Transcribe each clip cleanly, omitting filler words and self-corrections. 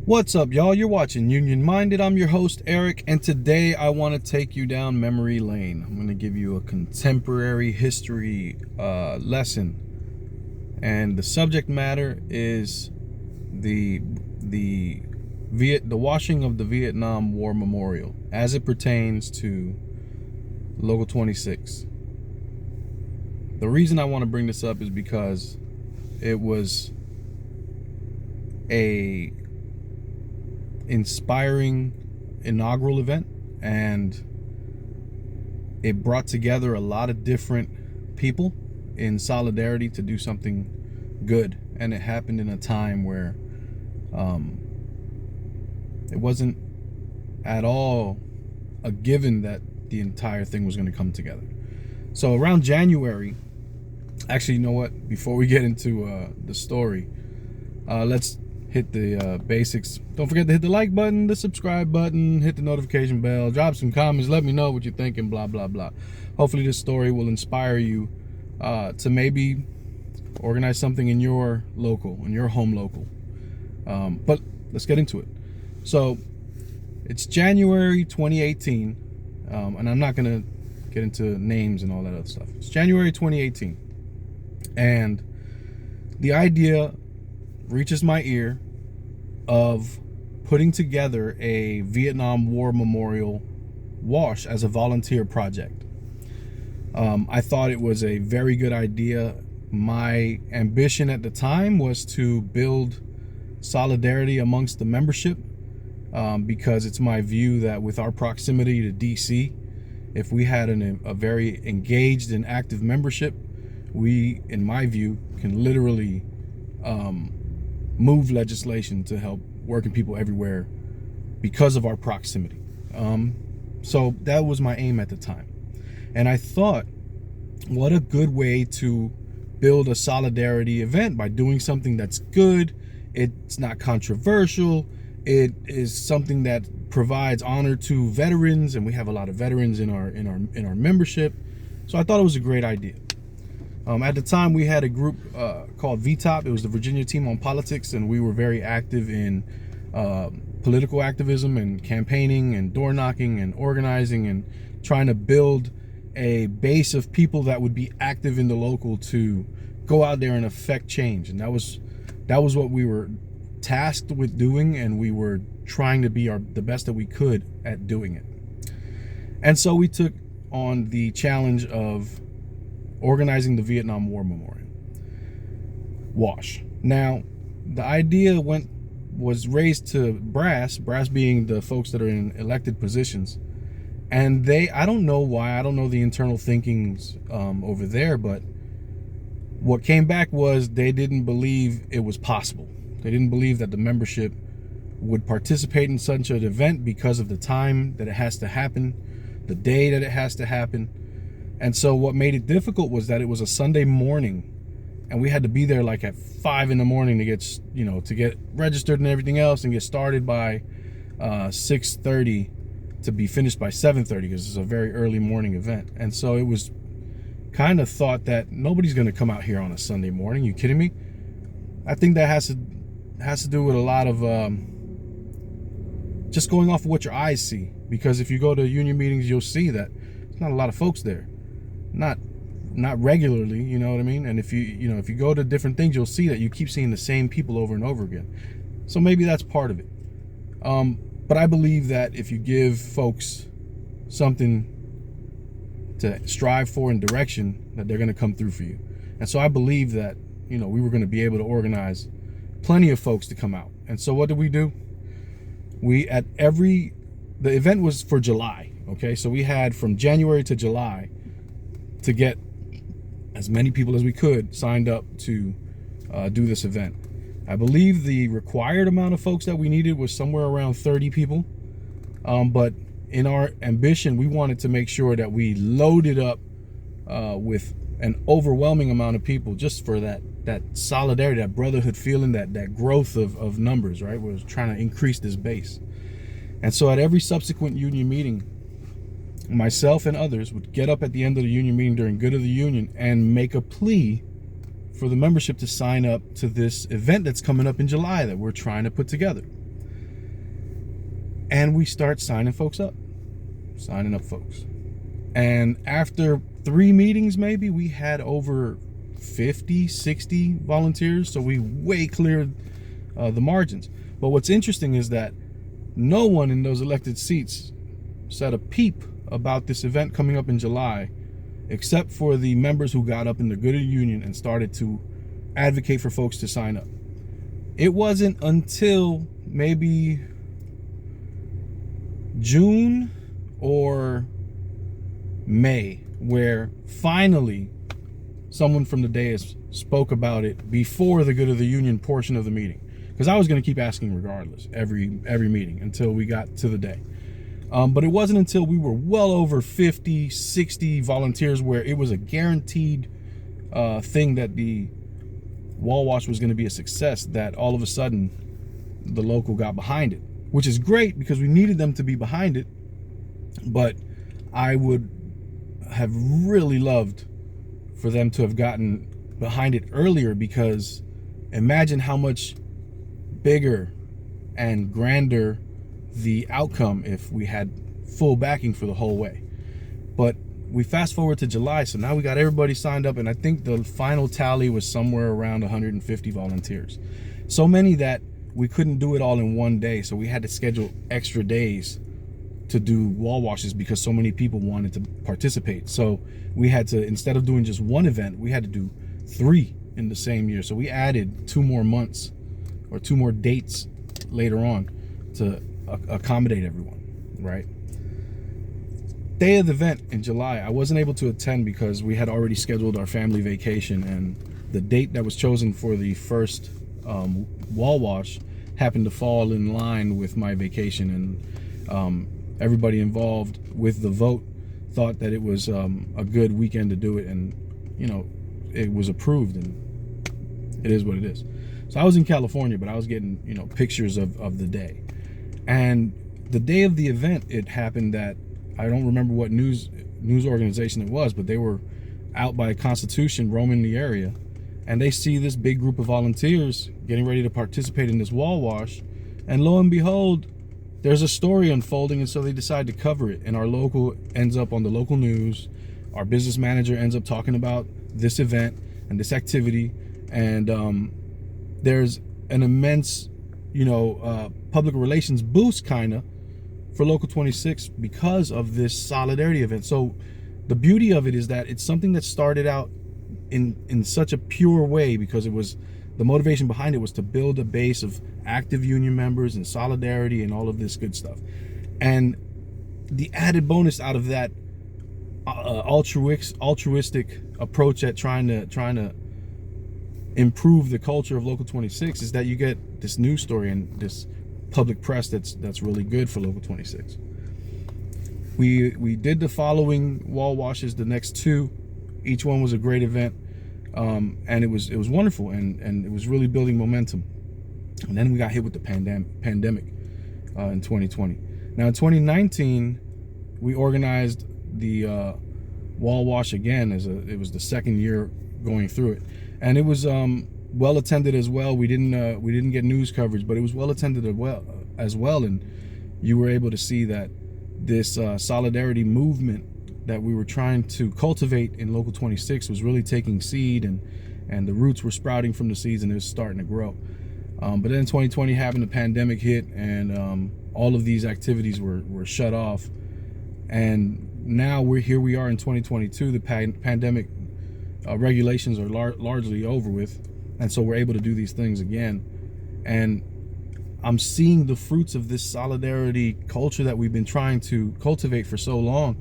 What's up, y'all? You're watching Union Minded. I'm your host, Eric, and today I want to take you down memory lane. I'm going to give you a contemporary history lesson, and the subject matter is the washing of the Vietnam War Memorial as it pertains to Local 26. The reason I want to bring this up is because it was a inspiring inaugural event, and it brought together a lot of different people in solidarity to do something good. And it happened in a time where it wasn't at all a given that the entire thing was going to come together. So around January, actually, you know what, before we get into the story, let's hit the basics. Don't forget to hit the like button, the subscribe button, hit the notification bell, drop some comments, let me know what you're thinking, blah, blah, blah. Hopefully this story will inspire you to maybe organize something in your local, in your home local. But let's get into it. So it's January 2018, and I'm not going to get into names and all that other stuff. It's January 2018, and the idea reaches my ear of putting together a Vietnam War Memorial wash as a volunteer project. I thought it was a very good idea. My ambition at the time was to build solidarity amongst the membership, because it's my view that with our proximity to DC, if we had a very engaged and active membership, we, in my view, can literally move legislation to help working people everywhere because of our proximity. So that was my aim at the time. And I thought, what a good way to build a solidarity event by doing something that's good. It's not controversial. It is something that provides honor to veterans, and we have a lot of veterans in our membership. So I thought it was a great idea. At the time, we had a group called VTOP. It was the Virginia Team on Politics, and we were very active in political activism and campaigning and door knocking and organizing and trying to build a base of people that would be active in the local to go out there and affect change. And that was what we were tasked with doing, and we were trying to be the best that we could at doing it. And so we took on the challenge of organizing the Vietnam War Memorial wash. Now, the idea was raised to brass being the folks that are in elected positions, and I don't know why, I don't know the internal thinkings over there, but what came back was they didn't believe it was possible. They didn't believe that the membership would participate in such an event because of the time that it has to happen, the day that it has to happen. And so what made it difficult was that it was a Sunday morning, and we had to be there like at 5 in the morning to get registered and everything else, and get started by 6:30 to be finished by 7:30, because it's a very early morning event. And so it was kind of thought that nobody's going to come out here on a Sunday morning. You kidding me? I think that has to do with a lot of just going off of what your eyes see, because if you go to union meetings, you'll see that there's not a lot of folks there. Not regularly, you know what I mean? And if you go to different things, you'll see that you keep seeing the same people over and over again. So maybe that's part of it. But I believe that if you give folks something to strive for in direction, that they're going to come through for you. And so I believe that, we were going to be able to organize plenty of folks to come out. And so what did we do? The event was for July. Okay, so we had from January to July to get as many people as we could signed up to do this event. I believe the required amount of folks that we needed was somewhere around 30 people. But in our ambition, we wanted to make sure that we loaded up with an overwhelming amount of people, just for that solidarity, that brotherhood feeling, that growth of numbers, right? We're trying to increase this base. And so at every subsequent union meeting, myself and others would get up at the end of the union meeting during Good of the Union and make a plea for the membership to sign up to this event that's coming up in July that we're trying to put together. And we start signing up folks. And after 3 meetings, maybe, we had over 50, 60 volunteers. So we way cleared the margins. But what's interesting is that no one in those elected seats said a peep about this event coming up in July, except for the members who got up in the good of the union and started to advocate for folks to sign up. It wasn't until maybe June or May where finally someone from the dais spoke about it before the good of the union portion of the meeting, because I was going to keep asking regardless every meeting until we got to the day. But it wasn't until we were well over 50, 60 volunteers where it was a guaranteed thing that the wall wash was going to be a success that all of a sudden the local got behind it, which is great because we needed them to be behind it. But I would have really loved for them to have gotten behind it earlier, because imagine how much bigger and grander the outcome if we had full backing for the whole way. But we fast forward to July, so now we got everybody signed up, and I think the final tally was somewhere around 150 volunteers. So many that we couldn't do it all in one day, so we had to schedule extra days to do wall washes because so many people wanted to participate. So we had to, instead of doing just one event, we had to do 3 in the same year. So we added 2 more months or 2 more dates later on to accommodate everyone, right? Day of the event in July, I wasn't able to attend because we had already scheduled our family vacation, and the date that was chosen for the first wall wash happened to fall in line with my vacation, and everybody involved with the vote thought that it was a good weekend to do it, and it was approved, and it is what it is. So I was in California, but I was getting pictures of the day. And the day of the event, it happened that I don't remember what news organization it was, but they were out by Constitution roaming the area, and they see this big group of volunteers getting ready to participate in this wall wash, and lo and behold, there's a story unfolding, and so they decide to cover it, and our local ends up on the local news. Our business manager ends up talking about this event and this activity, and there's an immense public relations boost kind of for Local 26 because of this solidarity event. So the beauty of it is that it's something that started out in such a pure way, because it was, the motivation behind it was to build a base of active union members and solidarity and all of this good stuff. And the added bonus out of that altruistic approach at trying to improve the culture of Local 26 is that you get this news story and this public press that's really good for Local 26. We did the following wall washes, the next 2. Each one was a great event, and it was wonderful, and it was really building momentum. And then we got hit with the pandemic in 2020. Now in 2019, we organized the wall wash again. It was the second year going through it, and it was well attended as well. We didn't get news coverage, but it was well attended as well, and you were able to see that this solidarity movement that we were trying to cultivate in Local 26 was really taking seed, and the roots were sprouting from the seeds, and it was starting to grow. But then 2020 happened, the pandemic hit, and all of these activities were shut off. And now we are in 2022. The pandemic regulations are largely over with, and so we're able to do these things again. And I'm seeing the fruits of this solidarity culture that we've been trying to cultivate for so long.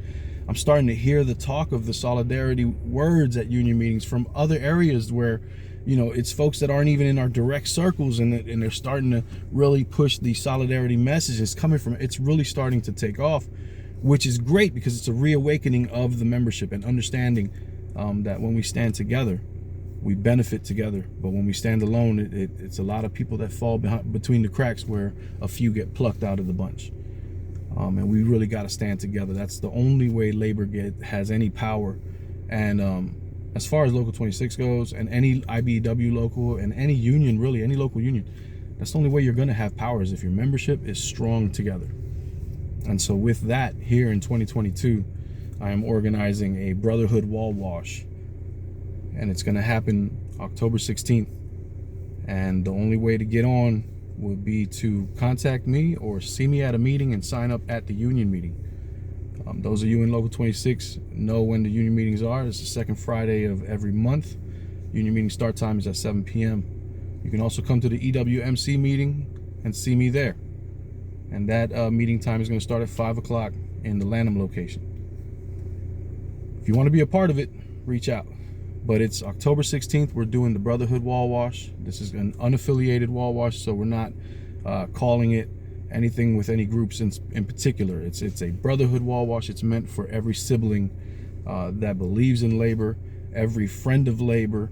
I'm starting to hear the talk of the solidarity words at union meetings from other areas where, it's folks that aren't even in our direct circles, and they're starting to really push the solidarity messages coming from it. It's really starting to take off, which is great because it's a reawakening of the membership and understanding that when we stand together, we benefit together. But when we stand alone, it's a lot of people that fall between the cracks, where a few get plucked out of the bunch. And we really got to stand together. That's the only way labor has any power. And as far as Local 26 goes, and any IBEW local, and any union, really any local union, that's the only way you're going to have power, is if your membership is strong together. And so with that, here in 2022, I am organizing a Brotherhood Wall Wash, and it's going to happen October 16th. And the only way to get on would be to contact me or see me at a meeting and sign up at the union meeting. Those of you in Local 26 know when the union meetings are. It's the second Friday of every month. Union meeting start time is at 7 p.m. You can also come to the EWMC meeting and see me there. And that meeting time is going to start at 5 o'clock in the Lanham location. If you want to be a part of it, reach out. But it's October 16th. We're doing the Brotherhood Wall Wash. This is an unaffiliated wall wash, so we're not calling it anything with any groups in particular. It's a Brotherhood Wall Wash. It's meant for every sibling that believes in labor, every friend of labor,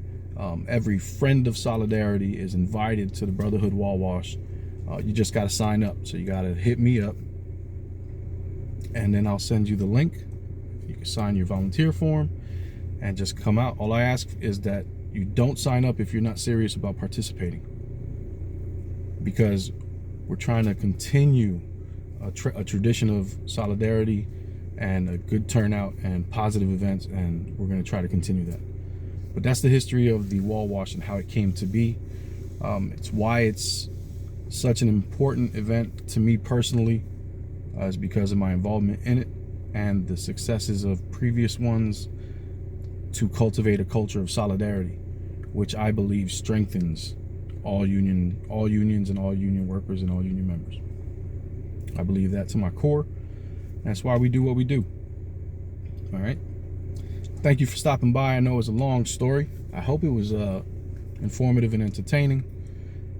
every friend of solidarity is invited to the Brotherhood Wall Wash. You just got to sign up. So you got to hit me up, and then I'll send you the link. You can sign your volunteer form and just come out. All I ask is that you don't sign up if you're not serious about participating, because we're trying to continue a tradition of solidarity and a good turnout and positive events, and we're going to try to continue that. But that's the history of the wall wash and how it came to be. It's why it's such an important event to me personally, is because of my involvement in it and the successes of previous ones to cultivate a culture of solidarity, which I believe strengthens all unions and all union workers and all union members. I believe that to my core. That's why we do what we do. All right. Thank you for stopping by. I know it's a long story. I hope it was informative and entertaining.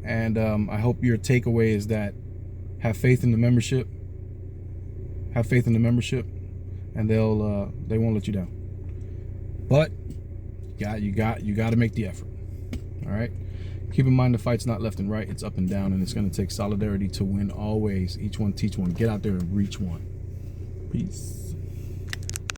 And I hope your takeaway is that have faith in the membership. Have faith in the membership, and they won't let you down. But you got to make the effort. All right. Keep in mind the fight's not left and right, it's up and down, and it's going to take solidarity to win always. Each one teach one. Get out there and reach one. Peace.